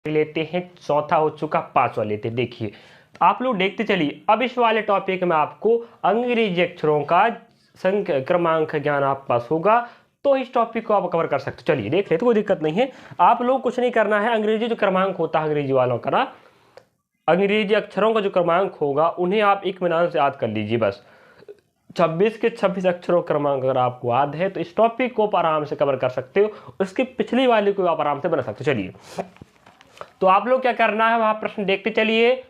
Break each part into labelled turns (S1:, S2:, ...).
S1: लेते हैं, चौथा हो चुका, पांचवा लेते हैं। देखिए तो आप लोग देखते चलिए, अब इस वाले टॉपिक में आपको अंग्रेजी अक्षरों का संख्या क्रमांक ज्ञान आपके पास होगा, तो इस टॉपिक को आप कवर कर सकते हो। चलिए देख लेते, कोई दिक्कत नहीं है। आप लोग कुछ नहीं करना है, अंग्रेजी जो क्रमांक होता है अंग्रेजी वालों का ना, अंग्रेजी अक्षरों का जो क्रमांक होगा उन्हें आप इत्मीनान से याद कर लीजिए बस। 26 के 26 अक्षरों क्रमांक अगर आपको याद है तो इस टॉपिक को आप आराम से कवर कर सकते हो, उसकी पिछली वाली को आप आराम से बना सकते हो। चलिए तो आप लोग क्या करना है, वहां प्रश्न देखते चलिए।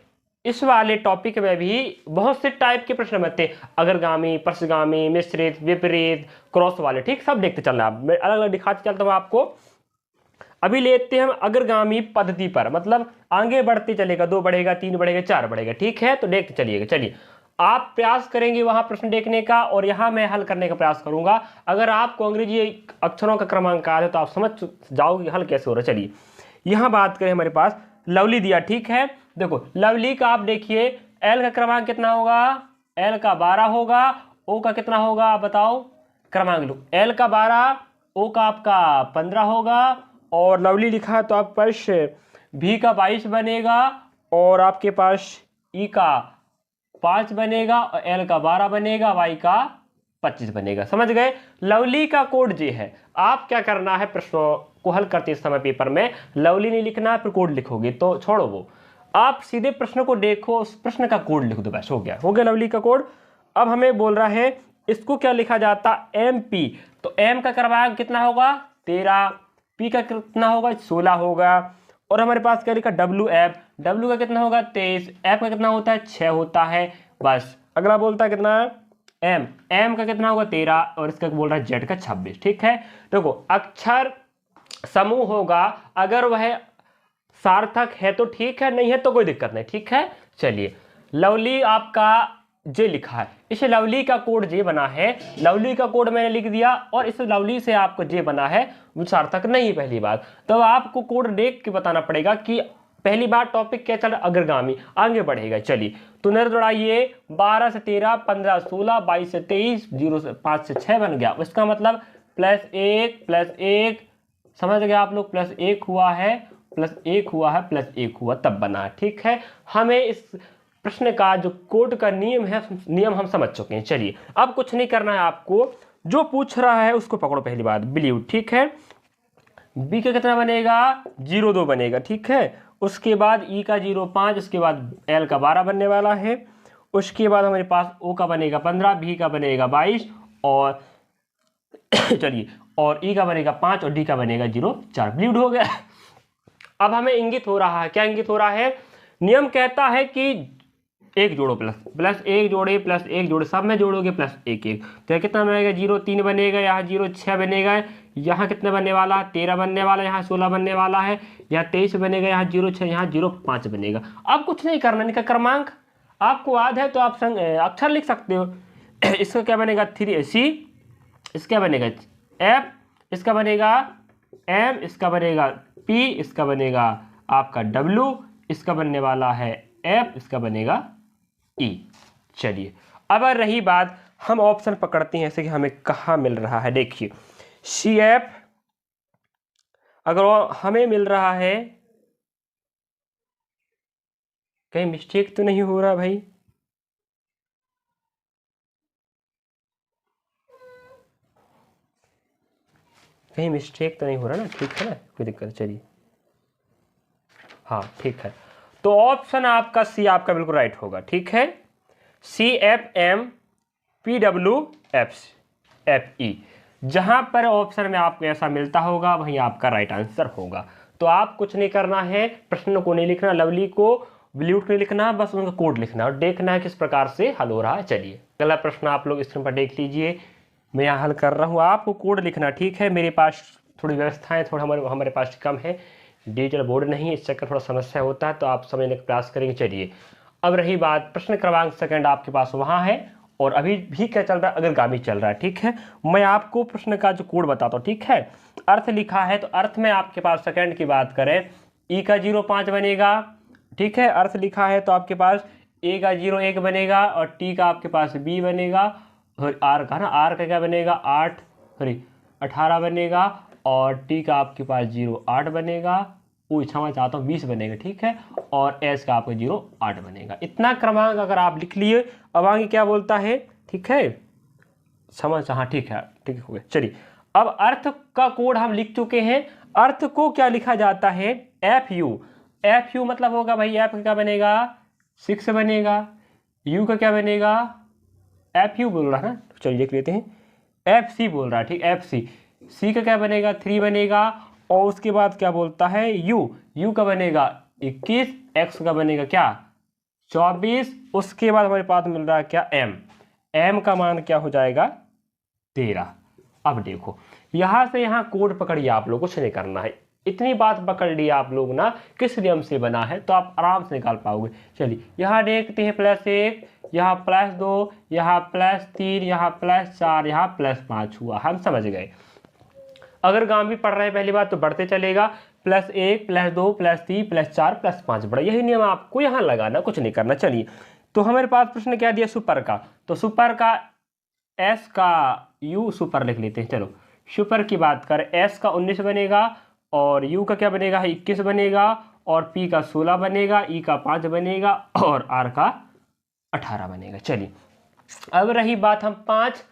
S1: इस वाले टॉपिक में भी बहुत से टाइप के प्रश्न बनते हैं, अग्रगामी, पश्चगामी, मिश्रित, विपरीत, क्रॉस वाले, ठीक, सब देखते चलना। मैं अलग अलग दिखाते चलता हूं आपको। अभी लेते हैं हम अग्रगामी पद्धति पर, मतलब आगे बढ़ते चलेगा, 2 बढ़ेगा, 3 बढ़ेगा, 4 बढ़ेगा, ठीक है। तो देखते चलिएगा। चलिए आप प्रयास करेंगे वहां प्रश्न देखने का और यहां मैं हल करने का प्रयास करूंगा। अगर आपको अंग्रेजी अक्षरों का क्रमांक आ है तो आप समझ जाओगे हल कैसे हो रहा है। चलिए यहां बात करें, हमारे पास लवली दिया, ठीक है। देखो लवली का आप देखिए, एल का क्रमांक कितना होगा, एल का 12 होगा, ओ का कितना होगा आप बताओ, क्रमांक लो। एल का 12, ओ का आपका 15 होगा, और लवली लिखा है तो आपके पास भी का 22 बनेगा, और आपके पास ई का 5 बनेगा, और एल का 12 बनेगा, वाई का 25 बनेगा। समझ गए। लवली का कोड ये है। आप क्या करना है, प्रश्नों को हल करते समय पेपर में लवली नहीं लिखना है, फिर कोड लिखोगे तो छोड़ो वो, आप सीधे प्रश्न को देखो, उस प्रश्न का कोड लिख दो, बस हो गया, हो गया लवली का कोड। अब हमें बोल रहा है इसको क्या लिखा जाता, एम पी। तो एम का क्रमांक कितना होगा, 13, पी का कितना होगा, 16 होगा, और हमारे पास क्या लिखा, डब्ल्यू एफ, डब्ल्यू का कितना होगा, 23, एफ का कितना होता है, 6 होता है। बस अगला बोलता है कितना, एम, एम का कितना होगा, 13, और इसका बोल रहा है जेड का 26, ठीक है। देखो अक्षर समूह होगा, अगर वह सार्थक है तो ठीक है, नहीं है तो कोई दिक्कत नहीं, ठीक है। चलिए लवली आपका जे लिखा है, इस लवली का कोड जे बना है, लवली का कोड मैंने लिख दिया, और इस लवली से आपको जे बना है वो सार्थक नहीं है, पहली बात। तो आपको कोड देख के बताना पड़ेगा कि पहली बार टॉपिक क्या चल रहा, अग्रगामी, आगे बढ़ेगा। चलिए तो नर दौड़ाइए, 12 से 13, 15 16, 22 से 23, 0 से 5 से 6 बन गया। इसका मतलब +1, समझ गए आप लोग, +1 हुआ है, +1 हुआ है, +1 हुआ, तब बना, ठीक है। हमें इस प्रश्न का जो कोड का नियम है, नियम हम समझ चुके हैं। चलिए अब कुछ नहीं करना है आपको, जो पूछ रहा है उसको पकड़ो। पहली बात बिलीव, ठीक है। बी का कितना बनेगा, 0.2 बनेगा, ठीक है। उसके बाद ई का 0.5, उसके बाद एल का 12 बनने वाला है, उसके बाद हमारे पास ओ का बनेगा 15, बी का बनेगा 22, और चलिए और ई का बनेगा 5, और डी का बनेगा 0.4। बिलीव्ड हो गया। अब हमें इंगित हो रहा है, क्या इंगित हो रहा है, नियम कहता है कि एक जोड़ो, +1 जोड़े, +1 जोड़े, सब में जोड़ोगे +1 तो कितना बनेगा, 0.3 बनेगा, यहाँ 0.6 बनेगा, यहाँ कितना बनने वाला, 13 बनने वाला, यहाँ 16 बनने वाला है, यहाँ 23 बनेगा, यहाँ 0.6, यहाँ 0.5 बनेगा। अब कुछ नहीं करना, इनका क्रमांक आपको याद है तो आप अक्षर लिख सकते हो। इसका क्या बनेगा, 3C, इसका बनेगा F, इसका बनेगा M, इसका बनेगा P, इसका बनेगा आपका W, इसका बनने वाला है F, इसका बनेगा E। चलिए अब रही बात, हम ऑप्शन पकड़ते हैं ऐसे कि हमें कहाँ मिल रहा है। देखिए CF अगर हमें मिल रहा है, कहीं मिस्टेक तो नहीं हो रहा भाई, कहीं मिस्टेक तो नहीं हो रहा ना, ठीक है ना, कोई दिक्कत। चलिए हाँ ठीक है, तो ऑप्शन आपका सी आपका बिल्कुल राइट होगा, ठीक है। CFMPWFE, जहां पर ऑप्शन में आपको ऐसा मिलता होगा वहीं आपका राइट आंसर होगा। तो आप कुछ नहीं करना है, प्रश्न को नहीं लिखना, लवली को बिलीव्ड नहीं लिखना, बस उनका कोड लिखना और देखना है किस प्रकार से हल हो रहा है। चलिए अगला प्रश्न आप लोग स्क्रीन पर देख लीजिए, मैं यहाँ हल कर रहा हूँ, आपको कोड लिखना, ठीक है। मेरे पास थोड़ी व्यवस्थाएं थोड़ा हमारे पास कम है, डिजिटल बोर्ड नहीं, इस चक्कर थोड़ा समस्या होता है, तो आप समझने का प्रयास करेंगे। चलिए अब रही बात, प्रश्न क्रमांक सेकंड आपके पास वहाँ है, और अभी भी क्या चल रहा है, अग्रगामी चल रहा है, ठीक है। मैं आपको प्रश्न का जो कोड बताता हूँ, ठीक है। अर्थ लिखा है तो अर्थ में आपके पास सेकंड की बात करें, ई का 0.5 बनेगा, ठीक है। अर्थ लिखा है तो आपके पास ए का 0.1 बनेगा, और टी का आपके पास बी बनेगा, और आर का ना, आर का क्या बनेगा 18 बनेगा, और टी का आपके पास 0.8 बनेगा, क्षमा चाहता हूँ 20 बनेगा, ठीक है, और एस का आपका 0 8 बनेगा। इतना क्रमांक अगर आप लिख लिए, अब आगे क्या बोलता है, ठीक है, क्षमा हाँ ठीक है, ठीक हो गया। चलिए अब अर्थ का कोड हम लिख चुके हैं। अर्थ को क्या लिखा जाता है, एफ यू। एफ यू मतलब होगा भाई, एफ का क्या बनेगा 6 बनेगा, यू का क्या बनेगा, एफ यू बोल रहा है ना, चलिए लिख लेते हैं, एफ सी बोल रहा है, ठीक, एफ सी। सी का क्या बनेगा 3 बनेगा, और उसके बाद क्या बोलता है यू, यू का बनेगा 21, एक्स का बनेगा क्या 24, उसके बाद हमारे पास मिल रहा है क्या एम, एम का मान क्या हो जाएगा 13। अब देखो यहाँ से यहाँ कोड पकड़िए, आप लोग कुछ नहीं करना है, इतनी बात पकड़ लिया आप लोग ना किस नियम से बना है, तो आप आराम से निकाल पाओगे। चलिए यहाँ देखते हैं +1, यहाँ +2, यहाँ +3, यहाँ +4, यहाँ +5 हुआ, हम समझ गए। अगर गांव भी पढ़ रहे हैं पहली बात तो बढ़ते चलेगा, +1, +2, +3, +4, +5 बढ़ा, यही नियम आपको यहाँ लगाना, कुछ नहीं करना। चलिए तो हमारे पास प्रश्न क्या दिया सुपर का, तो सुपर का एस का यू सुपर लिख लेते हैं। चलो सुपर की बात करें, एस का 19 बनेगा, और यू का क्या बनेगा 21 बनेगा, और पी का 16 बनेगा, ई का 5 बनेगा, और आर का 18 बनेगा। चलिए अब रही बात, हम 5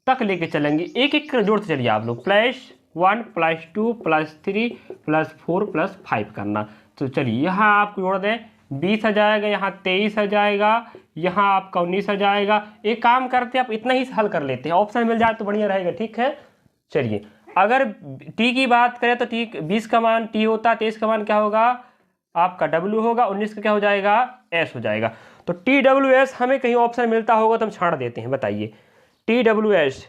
S1: तक लेके चलेंगे, एक एक कर जोड़ते चलिए आप लोग, +1 +2 +3 +4 +5 करना। तो चलिए यहाँ आपको जोड़ दें, 20 आ जाएगा, यहाँ 23 आ जाएगा, यहाँ आपका 19 आ जाएगा। एक काम करते हैं, आप इतना ही हल कर लेते हैं, ऑप्शन मिल जाए तो बढ़िया रहेगा, ठीक है। चलिए अगर टी की बात करें तो टी 20 का मान टी होता, 23 का मान क्या होगा आपका डब्ल्यू होगा, 19 का क्या हो जाएगा एस हो जाएगा। तो TWS हमें कहीं ऑप्शन मिलता होगा तो हम छाड़ देते हैं, बताइए TWS।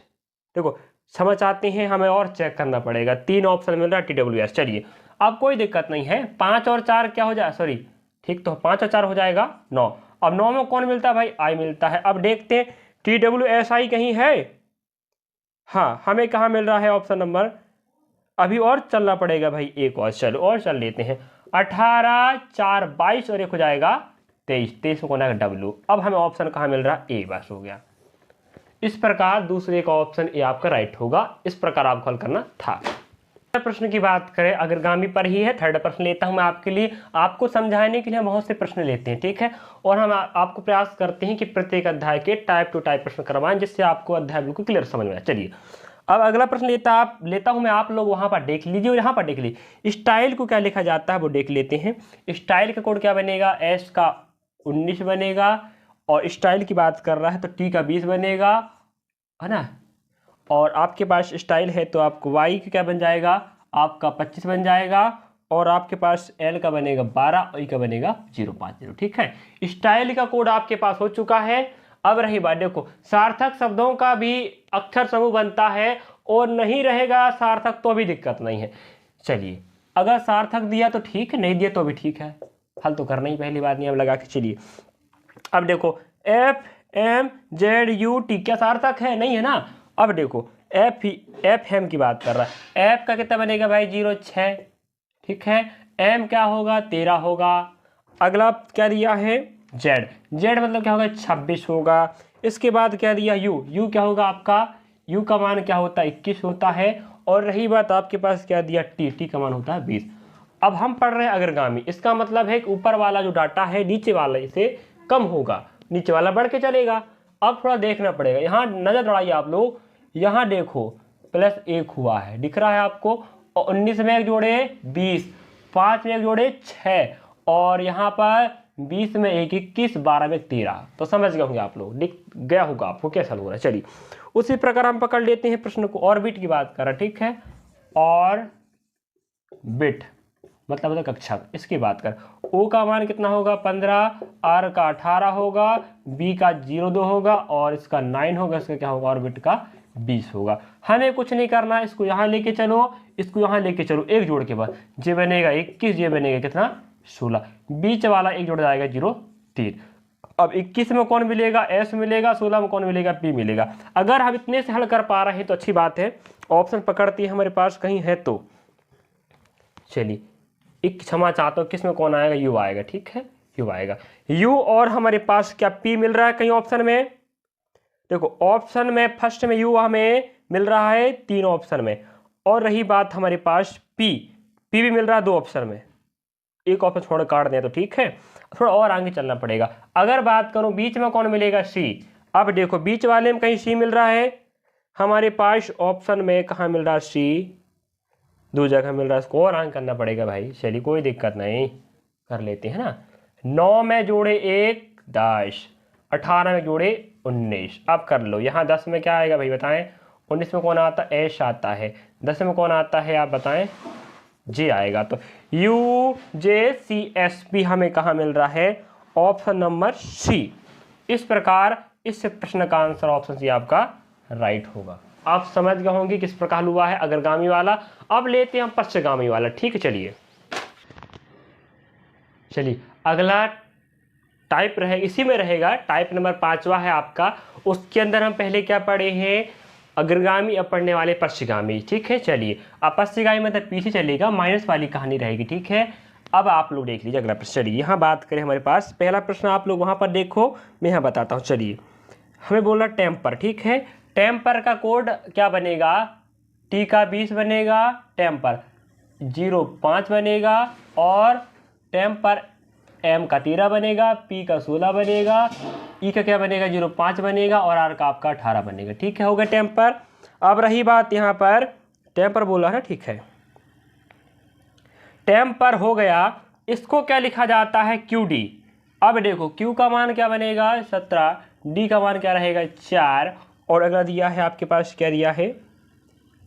S1: देखो समझ आते हैं, हमें और चेक करना पड़ेगा, 3 ऑप्शन मिल रहा है TWS। चलिए अब कोई दिक्कत नहीं है, 5 और 4 क्या हो जाए, सॉरी ठीक, तो 5 और 4 हो जाएगा 9। अब 9 में कौन मिलता है भाई, आई मिलता है। अब देखते हैं TWSI कहीं है, हाँ हमें कहाँ मिल रहा है ऑप्शन नंबर, अभी और चलना पड़ेगा भाई, एक और चलो और चल लेते हैं, 18 4 22 और एक हो जाएगा 23, 23 को कौन आएगा W। अब हमें ऑप्शन कहाँ मिल रहा है ए, बस हो गया। इस प्रकार दूसरे का ऑप्शन ए आपका राइट होगा, इस प्रकार आपको हल करना था। प्रश्न की बात करें, अग्रगामी पर ही है, थर्ड प्रश्न लेता हूं मैं आपके लिए, आपको समझाने के लिए हम बहुत से प्रश्न लेते हैं, ठीक है, और हम आपको प्रयास करते हैं कि प्रत्येक अध्याय के टाइप टू टाइप प्रश्न करवाएं, जिससे आपको अध्याय बिल्कुल क्लियर समझ में आए। चलिए अब अगला प्रश्न लेता हूं मैं, आप लोग वहां पर देख लीजिए और यहाँ पर देख लीजिए, स्टाइल को क्या लिखा जाता है वो देख लेते हैं। स्टाइल का कोड क्या बनेगा, एस का 19 बनेगा, और स्टाइल की बात कर रहा है तो टी का 20 बनेगा, है ना, और आपके पास स्टाइल है तो आपको वाई का क्या बन जाएगा आपका 25 बन जाएगा, और आपके पास एल का बनेगा 12 और ई का बनेगा 050, ठीक है। स्टाइल का कोड आपके पास हो चुका है। अब रही बात, देखो सार्थक शब्दों का भी अक्षर समूह बनता है, और नहीं रहेगा सार्थक तो भी दिक्कत नहीं है। चलिए अगर सार्थक दिया तो ठीक है, नहीं दिया तो भी ठीक है, हल तो करना ही पहली बात नहीं, अब लगा के चलिए। अब देखो FMZUT क्या सार्थक है, नहीं है ना। अब देखो FM की बात कर रहा है, F का कितना बनेगा भाई 06, ठीक है, M क्या होगा 13 होगा। अगला क्या दिया है Z मतलब क्या होगा 26 होगा। इसके बाद क्या दिया U क्या होगा आपका, U का मान क्या होता है 21 होता है। और रही बात आपके पास क्या दिया T का मान होता है 20। अब हम पढ़ रहे हैं अग्रगामी, इसका मतलब है कि ऊपर वाला जो डाटा है नीचे वाले से कम होगा, नीचे वाला बढ़ के चलेगा। अब थोड़ा देखना पड़ेगा, यहाँ नजर दौड़ाइए आप लोग, यहाँ देखो +1 हुआ है दिख रहा है आपको, और 19 में एक जोड़े 20, 5 में एक जोड़े 6, और यहाँ पर 20 में एक 21, 12 में 13। तो समझ गए होंगे आप लोग, दिख गया होगा आपको कैसा हो रहा है। चलिए उसी प्रकार हम पकड़ लेते हैं प्रश्न को, ऑर्बिट की बात कर रहा है, ठीक है, और बिट मतलब कक्षा, इसकी बात कर, O का मान कितना होगा 15, R का 18 होगा, B का 02 होगा, और इसका 9 होगा, इसका क्या होगा ऑर्बिट का 20 होगा। हमें कुछ नहीं करना, इसको यहाँ लेके चलो, इसको यहाँ लेके चलो, एक जोड़ के बाद जे बनेगा 21, जे बनेगा कितना 16, बीच वाला एक जोड़ जाएगा 0-3। अब 21 में कौन मिलेगा S मिलेगा, 16 में कौन मिलेगा P मिलेगा। अगर हम इतने से हल कर पा रहे हैं तो अच्छी बात है, ऑप्शन पकड़ती है हमारे पास कहीं है तो। चलिए एक क्षमा चाहता हूँ, किस में कौन आएगा U आएगा, ठीक है U आएगा, U और हमारे पास क्या P मिल रहा है कहीं ऑप्शन में। देखो ऑप्शन में फर्स्ट में U हमें मिल रहा है 3 ऑप्शन में, और रही बात हमारे पास P भी मिल रहा है 2 ऑप्शन में, एक ऑप्शन छोड़ काट दें तो ठीक है, थोड़ा और आगे चलना पड़ेगा। अगर बात करूं बीच में कौन मिलेगा, सी। अब देखो बीच वाले में कहीं सी मिल रहा है हमारे पास, ऑप्शन में कहाँ मिल रहा है, सी 2 जगह मिल रहा है, इसको और आगे करना पड़ेगा भाई। चलिए कोई दिक्कत नहीं, कर लेते हैं ना। 9 में जोड़े 1 10, 18 में जोड़े 19। अब कर लो, यहाँ 10 में क्या आएगा भाई बताएं, 19 में कौन आता है, एश आता है, 10 में कौन आता है आप बताएं, जे आएगा। तो UJCSP हमें कहाँ मिल रहा है, ऑप्शन नंबर सी। इस प्रकार इस प्रश्न का आंसर ऑप्शन सी आपका राइट होगा। आप समझ गए होंगे किस प्रकार हुआ है अग्रगामी वाला। अब लेते हैं हम पश्चगामी वाला, ठीक है। चलिए अगला टाइप रहे, इसी में रहेगा, टाइप नंबर 5वां है आपका। उसके अंदर हम पहले क्या पढ़े हैं, अग्रगामी अब पढ़ने वाले पश्चगामी, ठीक है। चलिए अब पश्चगामी मतलब पीछे चलेगा, माइनस वाली कहानी रहेगी, ठीक है। अब आप लोग देख लीजिए अगला प्रश्न। चलिए यहाँ बात करें, हमारे पास पहला प्रश्न आप लोग वहाँ पर देखो, मैं यहाँ बताता हूँ। चलिए हमें बोला टेम्पर, ठीक है। टेम्पर का कोड क्या बनेगा, T का 20 बनेगा, टेम्पर 05 बनेगा, और टेम्पर M का 13 बनेगा, P का 16 बनेगा, E का क्या बनेगा 05 बनेगा, और R का आपका 18 बनेगा, ठीक है। हो गया टेम्पर। अब रही बात यहाँ पर टेम्पर बोला है, ठीक है। टेम्पर हो गया, इसको क्या लिखा जाता है, QD। अब देखो Q का मान क्या बनेगा 17, D का मान क्या रहेगा 4, और अगला दिया है आपके पास क्या दिया है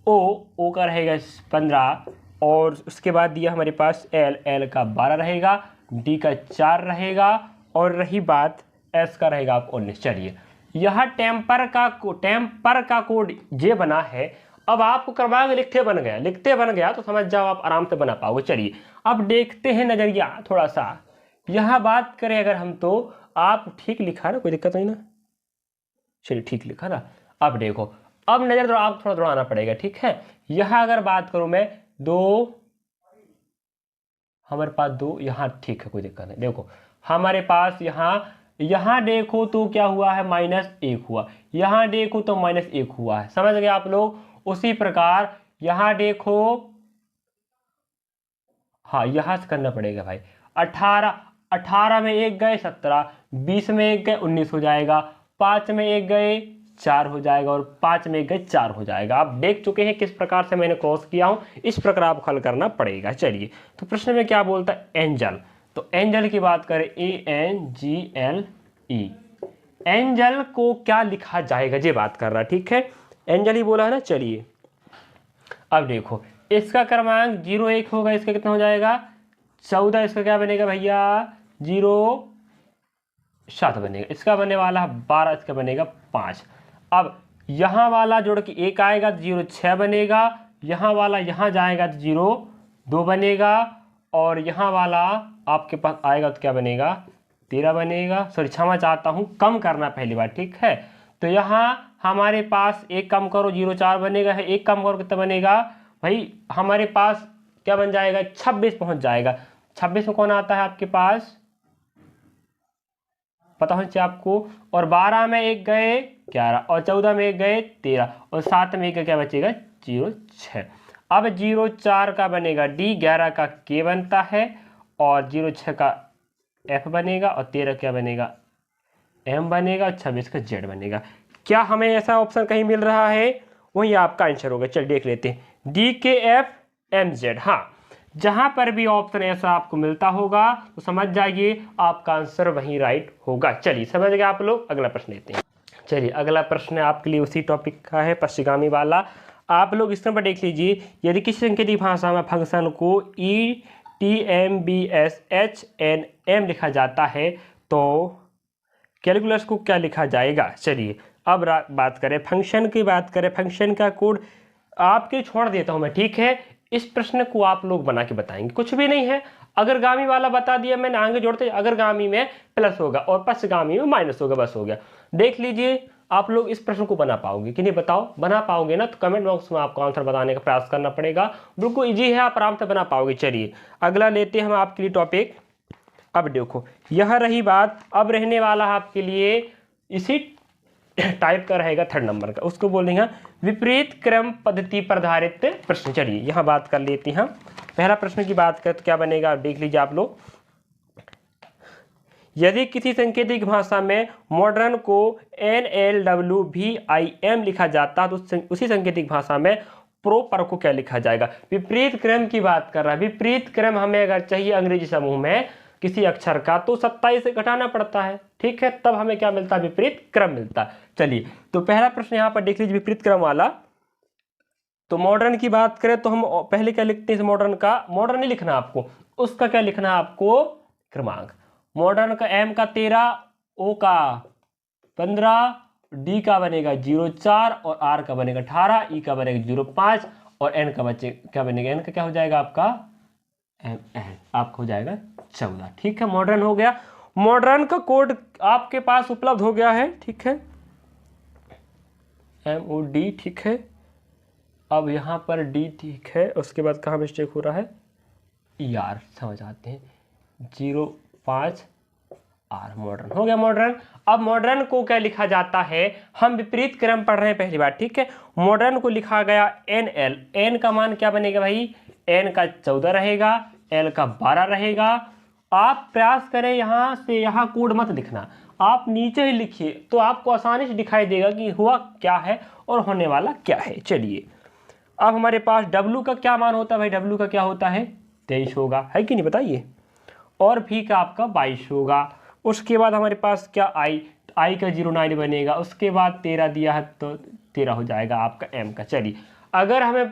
S1: O का रहेगा 15, और उसके बाद दिया हमारे पास L का 12 रहेगा, D का 4 रहेगा, और रही बात S का रहेगा आप 19। चलिए यह टेम्पर का कोड जे बना है। अब आपको क्रमांक लिखते बन गया तो समझ जाओ आप आराम से बना पाओगे। चलिए अब देखते हैं नजरिया थोड़ा सा, यहाँ बात करें अगर हम, तो आप ठीक लिखा ना, कोई दिक्कत नहीं ना, चलिए ठीक लिखा ना। अब देखो, अब नजर आप थोड़ा दौड़ाना पड़ेगा, ठीक है। यहाँ अगर बात करूं मैं 2, हमारे पास 2 यहाँ, ठीक है कोई दिक्कत नहीं। देखो हमारे पास यहाँ देखो तो क्या हुआ है, -1 हुआ, यहाँ देखो तो -1 हुआ है, समझ गए आप लोग। उसी प्रकार यहाँ देखो, हाँ यहाँ से करना पड़ेगा भाई। 18 में 1 गए 17, 20 में 1 गए 19 हो जाएगा, 5 में 1 गए 4 हो जाएगा, और 5 में 1 गए 4 हो जाएगा। आप देख चुके हैं किस प्रकार से मैंने क्रॉस किया हूं, इस प्रकार आपको हल करना पड़ेगा। चलिए तो प्रश्न में क्या बोलता है, एंजल। तो एंजल की बात करें, ANGLE, एंजल को क्या लिखा जाएगा ये बात कर रहा है, ठीक है। एंजल ही बोला है ना। चलिए अब देखो, इसका क्रमांक 01 होगा, इसका कितना हो जाएगा 14, इसका क्या बनेगा भैया 07 बनेगा, इसका बनने वाला 12, इसका बनेगा 5। अब यहाँ वाला जोड़ के 1 आएगा तो 06 बनेगा, यहाँ वाला यहाँ जाएगा तो 02 बनेगा, और यहाँ वाला आपके पास आएगा तो क्या बनेगा 13 बनेगा। सॉरी क्षमा चाहता हूँ, कम करना पहली बार, ठीक है। तो यहाँ हमारे पास 1 कम करो 04 बनेगा, है 1 कम करो कितना बनेगा भाई, हमारे पास क्या बन जाएगा 26 पहुंच जाएगा। 26 में कौन आता है आपके पास, पता होना चाहिए आपको, और 12 में 1 गए 11, और 14 में 1 गए 13, और 7 में 1 का क्या बचेगा 06। अब 04 का बनेगा D, 11 का K बनता है, और 06 का F बनेगा, और 13 क्या बनेगा M बनेगा, और 26 का Z बनेगा। क्या हमें ऐसा ऑप्शन कहीं मिल रहा है, वही आपका आंसर होगा। चल देख लेते हैं, DKFMZ। हाँ, जहां पर भी ऑप्शन ऐसा आपको मिलता होगा तो समझ जाइए आपका आंसर वहीं राइट होगा। चलिए समझ गए आप लोग, अगला प्रश्न लेते हैं। चलिए अगला प्रश्न आपके लिए उसी टॉपिक का है, पश्चिगामी वाला। आप लोग इस पर देख लीजिए, यदि किसी संकेती भाषा में फंक्शन को ETMBSHNM लिखा जाता है तो कैलकुलस को क्या लिखा जाएगा। चलिए अब बात करें फंक्शन की, बात करें फंक्शन का कोड आपके छोड़ देता हूं मैं, ठीक है। इस प्रश्न को आप लोग बना के बताएंगे, कुछ भी नहीं है। अग्रगामी वाला बता दिया मैंने, आगे जोड़ते अग्रगामी में प्लस होगा और पश्चगामी में माइनस होगा, बस हो गया। देख लीजिए आप लोग इस प्रश्न को बना पाओगे कि नहीं, बताओ बना पाओगे ना, तो कमेंट बॉक्स में आपको आंसर बताने का प्रयास करना पड़ेगा। बिल्कुल इजी है, आप आराम से बना पाओगे। चलिए अगला लेते हैं हम आपके लिए टॉपिक। अब देखो यह रही बात, अब रहने वाला है आपके लिए इसी टाइप का रहेगा 3rd नंबर का, उसको बोलेंगे विपरीत क्रम पद्धति पर आधारित प्रश्न। चलिए यहाँ बात कर लेते हैं। पहला प्रश्न की बात करें तो क्या बनेगा, देख लीजिए आप लोग। यदि किसी सांकेतिक भाषा में मॉडर्न को NLWVIM लिखा जाता है तो उसी सांकेतिक भाषा में प्रॉपर को क्या लिखा जाएगा। विपरीत क्रम की बात कर रहा है। विपरीत क्रम हमें अगर चाहिए अंग्रेजी समूह में किसी अक्षर का तो 27 से घटाना पड़ता है, ठीक है, तब हमें क्या मिलता है, विपरीत क्रम मिलता है। चलिए तो पहला प्रश्न यहाँ पर देख लीजिए विपरीत क्रम वाला। तो मॉडर्न की बात करें तो हम पहले क्या लिखते हैं, मॉडर्न का, मॉडर्न नहीं लिखना आपको, उसका क्या लिखना है आपको, क्रमांक। मॉडर्न का M का 13, O का 15, D का बनेगा 04 और R का बनेगा 18, E का बनेगा 05 और N का बचे क्या बनेगा, N का क्या हो जाएगा आपका आपका हो जाएगा 14, ठीक है। मॉडर्न हो गया। मॉडर्न का कोड आपके पास उपलब्ध हो गया है, ठीक है, MOD, ठीक है। अब यहाँ पर D, ठीक है, उसके बाद कहाँ मिस्टेक हो रहा है, ER, समझ आते हैं, 05 R, मॉडर्न हो गया। मॉडर्न, अब मॉडर्न को क्या लिखा जाता है, हम विपरीत क्रम पढ़ रहे हैं पहली बार, ठीक है। मॉडर्न को लिखा गया NL, N का मान क्या बनेगा भाई, N का 14 रहेगा, L का 12 रहेगा। आप प्रयास करें यहाँ से यहाँ कोड मत लिखना, आप नीचे ही लिखिए तो आपको आसानी से दिखाई देगा कि हुआ क्या है और होने वाला क्या है। चलिए अब हमारे पास W का क्या मान होता है भाई, W का क्या होता है 23 होगा, है कि नहीं बताइए, और V का आपका 22 होगा। उसके बाद हमारे पास क्या I का 09 बनेगा, उसके बाद 13 दिया है तो 13 हो जाएगा आपका M का। चलिए अगर हमें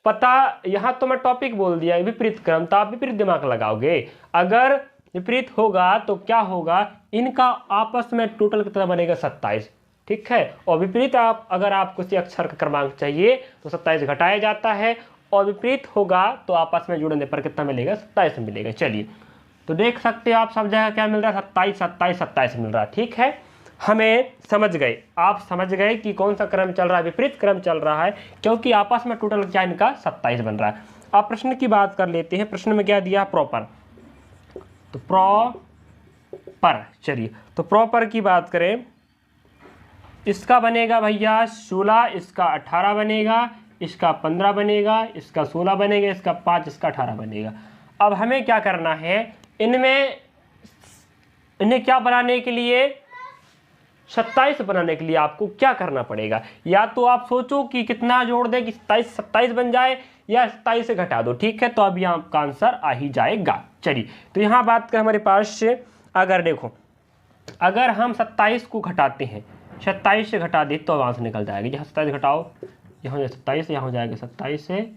S1: पता, यहाँ तो मैं टॉपिक बोल दिया विपरीत क्रम, तो आप विपरीत दिमाग लगाओगे। अगर विपरीत होगा तो क्या होगा, इनका आपस में टोटल कितना बनेगा 27, ठीक है। और विपरीत अगर आपको किसी अक्षर का क्रमांक चाहिए तो 27 घटाया जाता है, और विपरीत होगा तो आपस में जुड़ने पर कितना मिलेगा, 27 मिलेगा। चलिए तो देख सकते हैं आप सब जगह क्या मिल रहा है, 27 27 27 मिल रहा है, ठीक है। हमें समझ गए, आप समझ गए कि कौन सा क्रम चल रहा है, विपरीत क्रम चल रहा है, क्योंकि आपस में टोटल क्या इनका 27 बन रहा है। अब प्रश्न की बात कर लेते हैं। प्रश्न में क्या दिया, प्रॉपर, तो प्रॉपर, चलिए तो प्रॉपर की बात करें, इसका बनेगा भैया 16, इसका 18 बनेगा, इसका 15 बनेगा, इसका 16 बनेगा, इसका 5, इसका 18 बनेगा। अब हमें क्या करना है, इन्हें क्या बनाने के लिए, 27 बनाने के लिए आपको क्या करना पड़ेगा, या तो आप सोचो कि कितना जोड़ दें कि 27 बन जाए, या 27 से घटा दो, ठीक है। तो अब यहाँ आपका आंसर आ ही जाएगा। चलिए तो यहाँ बात करें हमारे पास, अगर देखो अगर हम 27 को घटाते हैं, 27 से घटा दे तो आंसर निकल जाएगा। यहाँ 27 घटाओ, यहाँ 27, यहाँ हो जाएगा 27 से,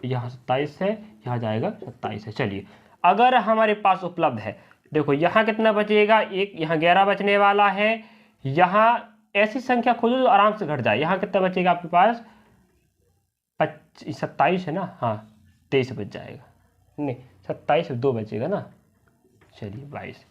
S1: यहाँ 27 से, यहाँ जाएगा 27 से। चलिए अगर हमारे पास उपलब्ध है, देखो यहाँ कितना बचेगा, एक, यहाँ 11 बचने वाला है, यहाँ ऐसी संख्या खोजो जो आराम से घट जाए। यहाँ कितना बचेगा आपके पास, 27 है ना, हाँ 23 बच जाएगा, नहीं 27 से 2 बचेगा ना, चलिए 22।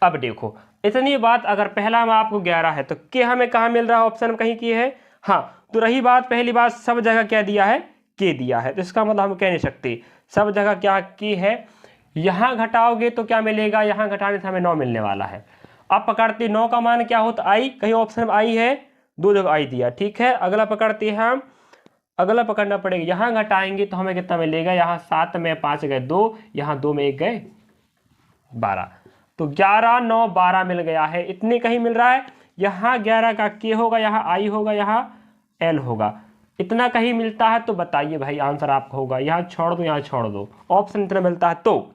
S1: अब देखो इतनी बात, अगर पहला में आपको 11 है तो के हमें कहाँ मिल रहा है, ऑप्शन में कहीं की है, हाँ। तो रही बात पहली बात, सब जगह क्या दिया है, के दिया है, तो इसका मतलब हम कह नहीं सकते सब जगह क्या की है। यहाँ घटाओगे तो क्या मिलेगा, यहाँ घटाने से हमें 9 मिलने वाला है। अब पकड़ते 9 का मान क्या होता, आई, कहीं ऑप्शन में आई है, 2 जगह आई दिया, ठीक है। अगला पकड़ते हैं हम, अगला पकड़ना पड़ेगा, यहाँ घटाएंगे तो हमें कितना मिलेगा, यहाँ 7 में 5 गए 2, यहाँ 2 में 1 गए 12, तो 11 9 12 मिल गया है। इतने कहीं मिल रहा है, यहाँ 11 का के होगा, यहाँ आई होगा, यहाँ एल होगा, इतना कहीं मिलता है तो बताइए भाई आंसर आपका होगा। यहाँ छोड़ दो, यहाँ छोड़ दो, ऑप्शन इतना मिलता है तो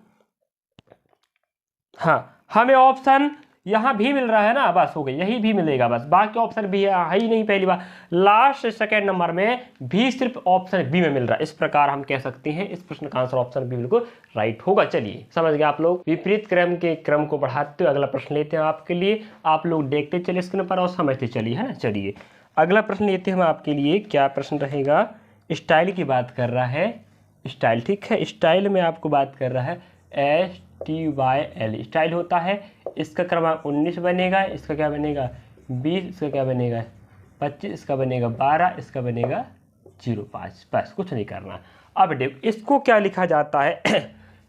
S1: हाँ, हमें ऑप्शन यहाँ भी मिल रहा है ना, बस हो गई, यही भी मिलेगा बस, बाकी ऑप्शन भी है ही नहीं। पहली बार लास्ट सेकंड नंबर में भी सिर्फ ऑप्शन बी में मिल रहा है, इस प्रकार हम कह सकते हैं इस प्रश्न का आंसर ऑप्शन बी बिल्कुल राइट होगा। चलिए समझ गए आप लोग। विपरीत क्रम के क्रम को बढ़ाते हुए अगला प्रश्न लेते हैं आपके लिए, आप लोग देखते चलिए स्क्रीन पर और समझते चलिए, है ना। चलिए अगला प्रश्न लेते हैं हम आपके लिए, क्या प्रश्न रहेगा, स्टाइल की बात कर रहा है, स्टाइल, ठीक है। स्टाइल में आपको बात कर रहा है STYL, स्टाइल होता है, इसका क्रमांक 19 बनेगा, इसका क्या बनेगा 20, इसका क्या बनेगा 25, इसका बनेगा 12, इसका बनेगा 05, बस कुछ नहीं करना। अब देखो इसको क्या लिखा जाता है,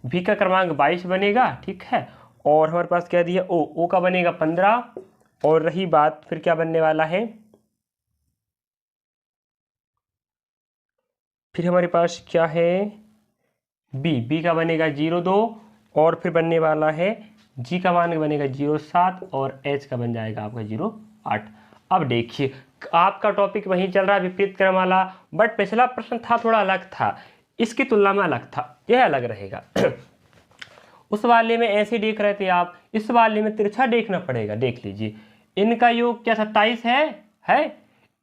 S1: V का क्रमांक 22 बनेगा, ठीक है, और हमारे पास क्या दिया O का बनेगा 15, और रही बात फिर क्या बनने वाला है, फिर हमारे पास क्या है, बी का बनेगा 0.2 और फिर बनने वाला है जी का मान बनेगा 0.7 और एच का बन जाएगा आपका 0.8। अब देखिए आपका टॉपिक वहीं चल रहा है विपरीत क्रम वाला, बट पिछला प्रश्न था थोड़ा अलग था, इसकी तुलना में अलग था, यह अलग रहेगा। उस वाले में ऐसे देख रहे थे आप, इस वाले में तिरछा देखना पड़ेगा। देख लीजिए इनका योग क्या 27 है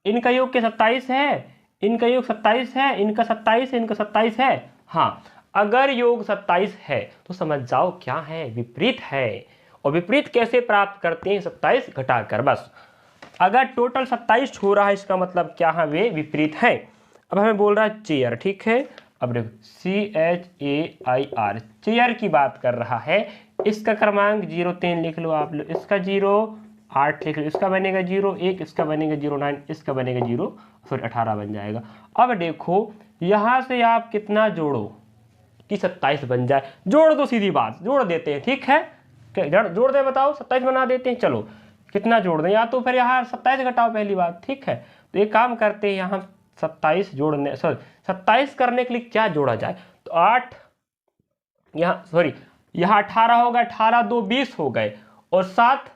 S1: इनका योग क्या 27 है, इनका योग 27 है, इनका 27 है, इनका 27 है। हाँ, अगर योग 27 है तो समझ जाओ क्या है, विपरीत है। और विपरीत कैसे प्राप्त करते हैं, 27 घटाकर बस। अगर टोटल 27 हो रहा है इसका मतलब क्या है, वे विपरीत है। अब हमें बोल रहा है चेयर, ठीक है। अब देखो CHAIR चेयर की बात कर रहा है, इसका क्रमांक 0.3 लिख लो आप लोग, इसका 0.8 लिख लो, इसका बनेगा 0.1, इसका बनेगा 0.9, इसका बनेगा 18 बन जाएगा। अब देखो यहाँ से आप कितना जोड़ो कि 27 बन जाए, जोड़ दो, सीधी बात जोड़ देते हैं, ठीक है। जोड़ दे बताओ, 27 बना देते हैं। चलो कितना जोड़ दें, या तो फिर यहाँ 27 घटाओ पहली बात, ठीक है। तो एक काम करते हैं, यहाँ 27 जोड़ने, सॉरी 27 करने के लिए क्या जोड़ा जाए, तो 8 यहाँ, सॉरी यहाँ 18 होगा, 18 2 20 हो गए, और 7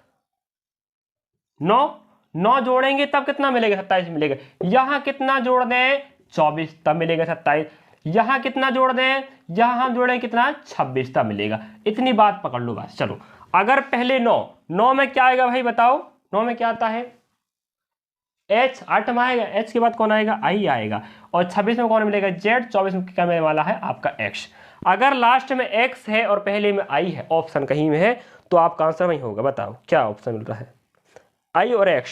S1: 9 जोड़ेंगे तब कितना मिलेगा, 27 मिलेगा। यहाँ कितना जोड़ दें, 24, तब मिलेगा 27। यहाँ कितना जोड़ दें, यहाँ हम जोड़ें कितना, 26, तब मिलेगा। इतनी बात पकड़ लो बस। चलो अगर पहले 9 में क्या आएगा भाई बताओ, 9 में क्या आता है, H, 8 में आएगा, H के बाद कौन आएगा, I आएगा, और 26 में कौन मिलेगा, Z, 24 में क्या मिलने वाला है आपका X। अगर लास्ट में X है और पहले में I है, ऑप्शन कहीं में है, तो आपका आंसर वही होगा। बताओ क्या ऑप्शन मिल रहा है, I और X।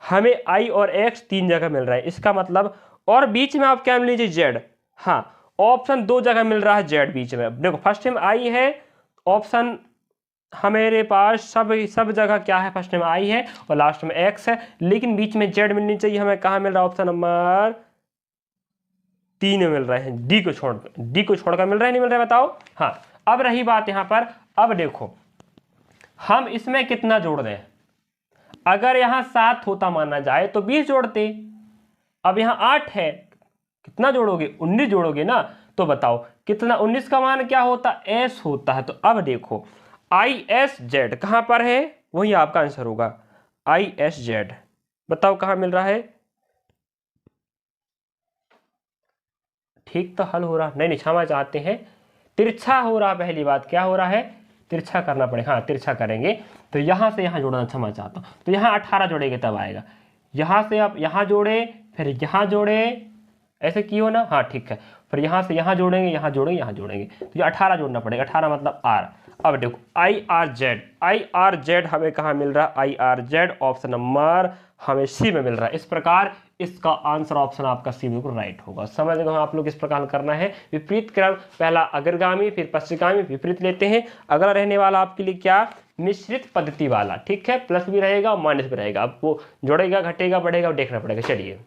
S1: हमें I और X 3 जगह मिल रहा है, इसका मतलब, और बीच में आप क्या मिल लीजिए, Z। हाँ, ऑप्शन 2 जगह मिल रहा है, Z बीच में। देखो फर्स्ट में I है, ऑप्शन हमारे पास सब जगह क्या है, फर्स्ट में I है और लास्ट में X है, लेकिन बीच में Z मिलनी चाहिए। हमें कहाँ मिल रहा है, ऑप्शन नंबर 3 में मिल रहे हैं, D को छोड़कर मिल रहा है, नहीं मिल रहा है बताओ। हाँ, अब रही बात यहाँ पर, अब देखो हम इसमें कितना जोड़ दें, अगर यहाँ 7 होता माना जाए तो 20 जोड़ते, अब यहाँ 8 है, कितना जोड़ोगे, 19 जोड़ोगे ना। तो बताओ कितना, 19 का मान क्या होता, S होता है। तो अब देखो ISZ कहां पर है, वही आपका आंसर होगा, ISZ। बताओ कहां मिल रहा है, ठीक तो हल हो रहा नहीं, क्षमा चाहते हैं, तिरछा हो रहा। पहली बात क्या हो रहा है, तिरछा करना पड़ेगा। हाँ, तिरछा करेंगे तो यहां से यहां जोड़ना, क्षमा चाहता हूं, तो यहां 18 जोड़ेंगे तब आएगा। यहां से आप यहां जोड़े, फिर यहां जोड़े, ऐसे किए हो ना, हाँ ठीक है। फिर यहाँ से यहाँ जोड़ेंगे, यहाँ जोड़ेंगे, यहाँ जोड़ेंगे, तो ये 18 जोड़ना पड़ेगा, 18 मतलब R। अब देखो IRZ हमें कहाँ मिल रहा है, IRZ ऑप्शन नंबर हमें C में मिल रहा है। इस प्रकार इसका आंसर ऑप्शन आपका C बिल्कुल राइट होगा। समझ गए आप लोग, इस प्रकार करना है विपरीत क्रम, पहला अग्रगामी फिर पश्चिमगामी विपरीत लेते हैं। अगला रहने वाला आपके लिए क्या, मिश्रित पद्धति वाला, ठीक है। प्लस भी रहेगा और माइनस भी रहेगा, आपको जोड़ेगा घटेगा बढ़ेगा देखना पड़ेगा। चलिए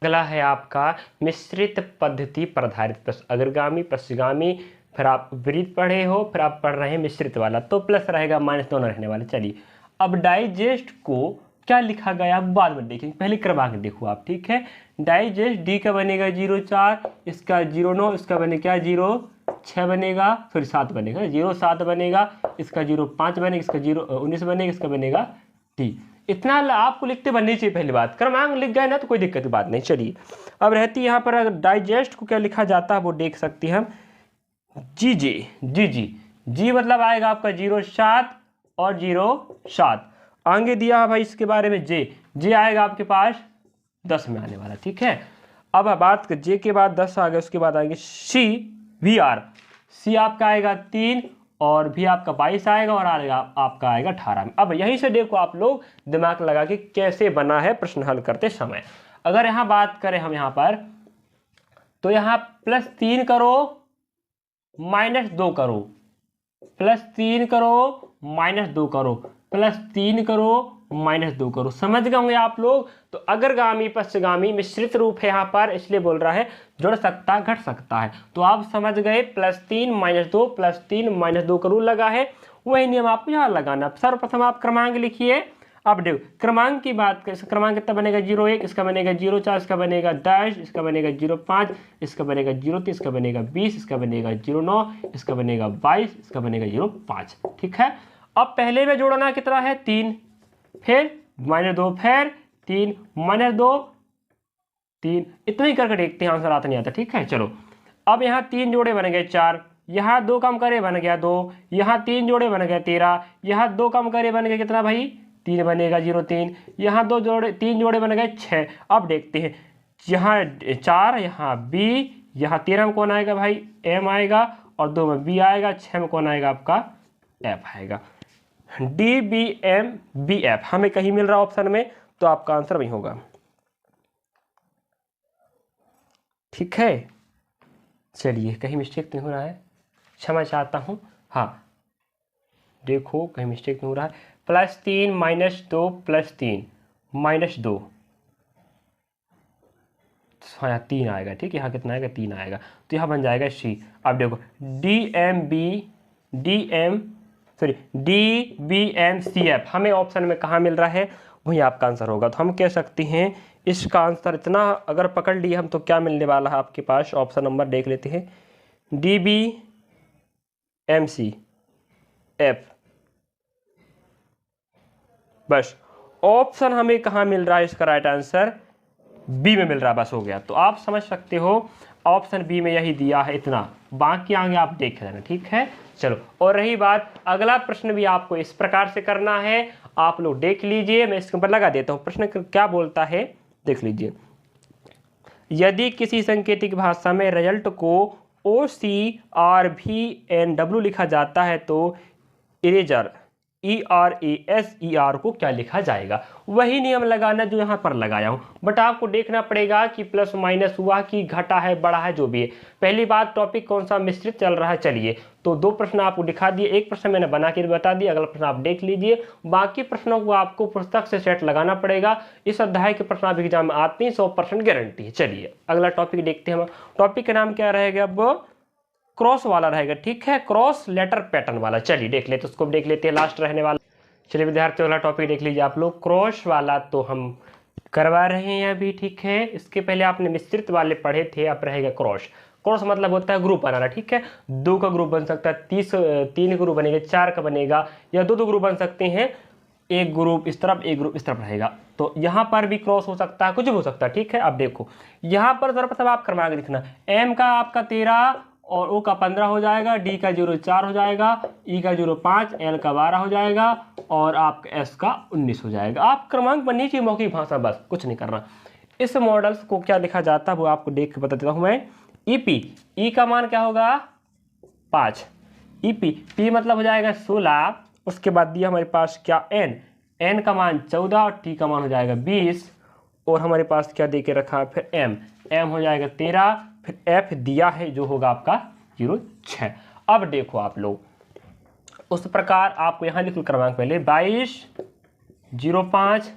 S1: अगला है आपका मिश्रित पद्धति पर आधारित प्रश्न, अग्रगामी पश्चिमगामी, फिर आप विपरीत पढ़े हो, फिर आप पढ़ रहे हैं मिश्रित वाला, तो प्लस रहेगा माइनस दोनों रहने वाले। चलिए अब डाइजेस्ट को क्या लिखा गया बाद में देखेंगे, पहले क्रमांक देखो आप, ठीक है। डाइजेस्ट D का बनेगा 0.4, इसका 0.9, इसका बनेगा क्या 0.6 बनेगा, फिर 7 बनेगा, 0.7 बनेगा, इसका 0.5 बनेगा, इसका 0.19 बनेगा, इसका बनेगा D। इतना आपको लिखते बननी चाहिए। पहली बात क्रमांक लिख गए ना तो कोई दिक्कत की बात नहीं। चलिए अब रहती यहाँ पर अगर डाइजेस्ट को क्या लिखा जाता है वो देख सकते हैं हम, जी मतलब आएगा आपका 0.7 और 0.7। आगे दिया है भाई इसके बारे में जे आएगा आपके पास 10 में आने वाला, ठीक है। अब बात जे के बाद 10 आ गए, उसके बाद आएंगे सी आपका आएगा 3 और भी आपका 22 आएगा और आएगा आपका आएगा 18 में। अब यहीं से देखो आप लोग दिमाग लगा के कैसे बना है प्रश्न हल करते समय। अगर यहाँ बात करें हम यहाँ पर, तो यहाँ +3 करो -2 करो, +3 करो -2 करो, +3 करो -2 करो, समझ गए होंगे आप लोग। तो अग्रगामी पश्चिमगामी मिश्रित रूप है यहाँ पर, इसलिए बोल रहा है जुड़ सकता घट सकता है। तो आप समझ गए, +3 -2 +3 -2 का रूल लगा है, वही नियम आपको यहाँ लगाना। सर्वप्रथम आप क्रमांक लिखिए, अब देखो क्रमांक की बात करें, इसका क्रमांक कितना बनेगा 01, इसका बनेगा 04, इसका बनेगा 10, इसका बनेगा 05, इसका बनेगा 03, इसका बनेगा 20, इसका बनेगा 09, इसका बनेगा 22, इसका बनेगा 05। ठीक है, अब पहले में जोड़ना कितना है 3, फिर -2, फिर 3 -2 3, इतना ही करके देखते हैं आंसर आता नहीं आता। ठीक है, चलो अब यहाँ 3 जोड़े बन गए 4, यहाँ 2 कम करे बन गया 2, यहाँ 3 जोड़े बन गए 13, यहाँ 2 कम करे बन गया कितना भाई 3 बनेगा 03, यहाँ 3 जोड़े बन गए 6। अब देखते हैं यहाँ 4, यहाँ B, यहाँ 13 में कौन आएगा भाई M आएगा, और 2 में B आएगा, 6 में कौन आएगा आपका F आएगा। DBMBF हमें कहीं मिल रहा ऑप्शन में, तो आपका आंसर वही होगा। ठीक है, चलिए कहीं मिस्टेक नहीं हो रहा है, क्षमा चाहता हूँ। हाँ देखो कहीं मिस्टेक नहीं हो रहा है, +3 -2 +3 -2, हाँ यहाँ 3 आएगा। ठीक है, यहाँ कितना आएगा 3 आएगा, तो यहाँ बन जाएगा C। अब देखो DBMCF हमें ऑप्शन में कहाँ मिल रहा है, वही आपका आंसर होगा। तो हम कह सकते हैं इसका आंसर इतना अगर पकड़ लिए हम, तो क्या मिलने वाला है आपके पास, ऑप्शन नंबर देख लेते हैं DBMCF। बस ऑप्शन हमें कहाँ मिल रहा है, इसका राइट आंसर बी में मिल रहा है, बस हो गया। तो आप समझ सकते हो ऑप्शन बी में यही दिया है इतना, बाकी आगे आप देख लेना। ठीक है, चलो और रही बात, अगला प्रश्न भी आपको इस प्रकार से करना है, आप लोग देख लीजिए, मैं इसके ऊपर लगा देता हूँ। प्रश्न क्या बोलता है देख लीजिए, यदि किसी सांकेतिक भाषा में रिजल्ट को OCRVNW लिखा जाता है तो इरेजर ERASER को क्या लिखा जाएगा, वही नियम लगाना जो यहाँ पर लगाया हूँ। बट आपको देखना पड़ेगा कि प्लस माइनस हुआ कि घटा है बड़ा है जो भी है। पहली बात टॉपिक कौन सा मिश्रित चल रहा है, चलिए तो 2 प्रश्न आपको दिखा दिए, एक प्रश्न मैंने बना के बता दिया, अगला प्रश्न आप देख लीजिए। बाकी प्रश्नों को आपको पुस्तक से सेट लगाना पड़ेगा। इस अध्याय के प्रश्न आप एग्जाम में आते हैं, 100% गारंटी है। चलिए अगला टॉपिक देखते हैं हम। टॉपिक का नाम क्या रहेगा, अब क्रॉस वाला रहेगा। ठीक है, क्रॉस लेटर पैटर्न वाला। चलिए देख लेते, उसको देख लेते हैं, लास्ट रहने वाला। चलिए विद्यार्थियों अगला टॉपिक देख लीजिए आप लोग, क्रॉस वाला तो हम करवा रहे हैं अभी। ठीक है, इसके पहले आपने मिश्रित वाले पढ़े थे, अब रहेगा क्रॉस। क्रॉस मतलब होता है ग्रुप बनाना। ठीक है, 2 का ग्रुप बन सकता है, 3 ग्रुप बनेगा, 4 का बनेगा, या 2 ग्रुप बन सकते हैं, एक ग्रुप इस तरफ एक ग्रुप इस तरफ रहेगा। तो यहाँ पर भी क्रॉस हो सकता है, कुछ भी हो सकता है। ठीक है, अब देखो यहाँ पर जरा आप क्रमांक लिखना, M का आपका 13 और O का 15 हो जाएगा, D का 04 हो जाएगा, E का 05, L का 12 हो जाएगा, और आपका S का 19 हो जाएगा। आप क्रमांक बननी चाहिए मौखिक भाषा, बस कुछ नहीं करना। इस मॉडल्स को क्या लिखा जाता है वो आपको देख के बता देता हूँ मैं। EP, E का मान क्या होगा 5, EP, P मतलब हो जाएगा 16, उसके बाद दिया हमारे पास क्या N का मान 14 और T का मान हो जाएगा 20, और हमारे पास क्या दे के रखा है फिर M हो जाएगा 13, फिर F दिया है जो होगा आपका 06। अब देखो आप लोग उस प्रकार आपको यहाँ लिख लो क्रमांक पहले 22, 05,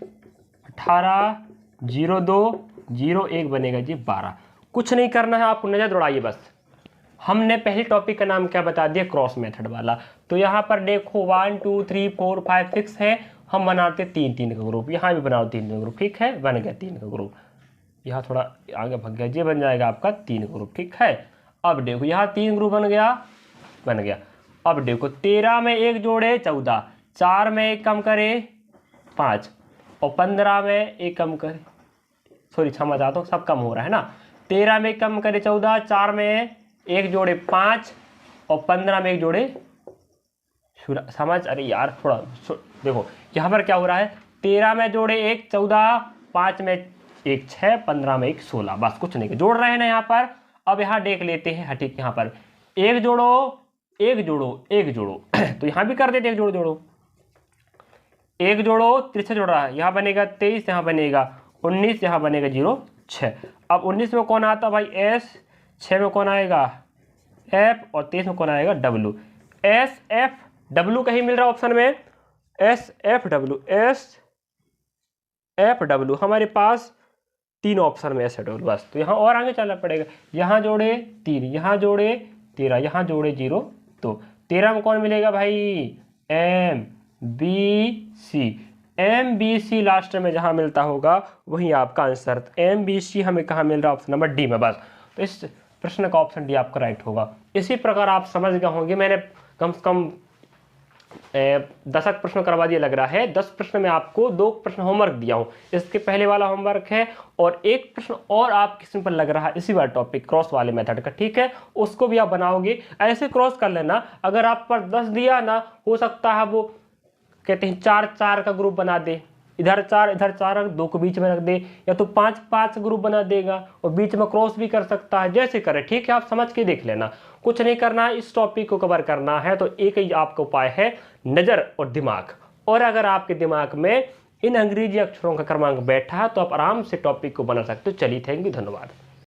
S1: 18, 02, 01 बनेगा जी 12। कुछ नहीं करना है, आपको नजर दौड़ाइए बस। हमने पहले टॉपिक का नाम क्या बता दिया, क्रॉस मेथड वाला। तो यहाँ पर देखो 1 2 3 4 5 6 है, हम बनाते 3 का ग्रुप, यहाँ भी बनाओ 3 का ग्रुप। ठीक है, बन गया 3 का ग्रुप, यहाँ थोड़ा आगे भाग गया, ये बन जाएगा आपका 3 ग्रुप। ठीक है, अब देखो यहाँ 3 ग्रुप बन गया। अब देखो 13 में 1 जोड़े 14, 4 में 1 कम करे 5, और 15 में 1 कम करे, सॉरी क्षमा चाहता हूँ, सब कम हो रहा है ना। 13 में 1 कम करे 14, 4 में 1 जोड़े 5, और 15 में 1 जोड़े समझ, अरे यार थोड़ा देखो यहाँ पर क्या हो रहा है, 13 में जोड़े 1 14, 5 में 1 6, 15 में 1 16, बस कुछ नहीं जोड़ रहे हैं ना यहाँ पर। अब यहाँ देख लेते हैं, ठीक यहाँ पर 1 जोड़ो 1 जोड़ो तो यहाँ भी कर देते 1 जोड़ो 1 जोड़ो 3 जोड़ रहा है, यहाँ बनेगा 23, यहाँ बनेगा 19, यहाँ बनेगा 06। अब 19 में कौन आता भाई S, 6 में कौन आएगा F, और 23 में कौन आएगा W। S F W कहीं मिल रहा है ऑप्शन में, S F W हमारे पास 3 ऑप्शन में S W बस। तो यहाँ और आगे चलना पड़ेगा, यहाँ जोड़े 3, यहाँ जोड़े 13, यहाँ जोड़े 0, तो 13 में कौन मिलेगा भाई M B C, MBC last में जहां मिलता होगा वही आपका आंसर। MBC हमें कहाँ मिल रहा है? ऑप्शन नंबर डी में बस। तो इस प्रश्न का ऑप्शन डी आपका राइट होगा। इसी प्रकार आप समझ गए होंगे, मैंने कम से कम 10 प्रश्न करवा दिया लग रहा है। 10 प्रश्न में आपको 2 प्रश्न होमवर्क दिया हूँ, इसके पहले वाला होमवर्क है और एक प्रश्न और आपके सिंपल लग रहा है इसी वाला टॉपिक क्रॉस वाले मेथड का, ठीक है, उसको भी आप बनाओगे। ऐसे क्रॉस कर लेना, अगर आप पर 10 दिया ना, हो सकता है वो कहते हैं 4-4 का ग्रुप बना दे, इधर 4 इधर 4 रख, 2 को बीच में रख दे, या तो 5-5 ग्रुप बना देगा और बीच में क्रॉस भी कर सकता है, जैसे करे, ठीक है। आप समझ के देख लेना, कुछ नहीं करना है, इस टॉपिक को कवर करना है तो एक ही आपका उपाय है, नज़र और दिमाग। और अगर आपके दिमाग में इन अंग्रेजी अक्षरों का क्रमांक बैठा है तो आप आराम से टॉपिक को बना सकते हो। चलिए, थैंक यू, धन्यवाद।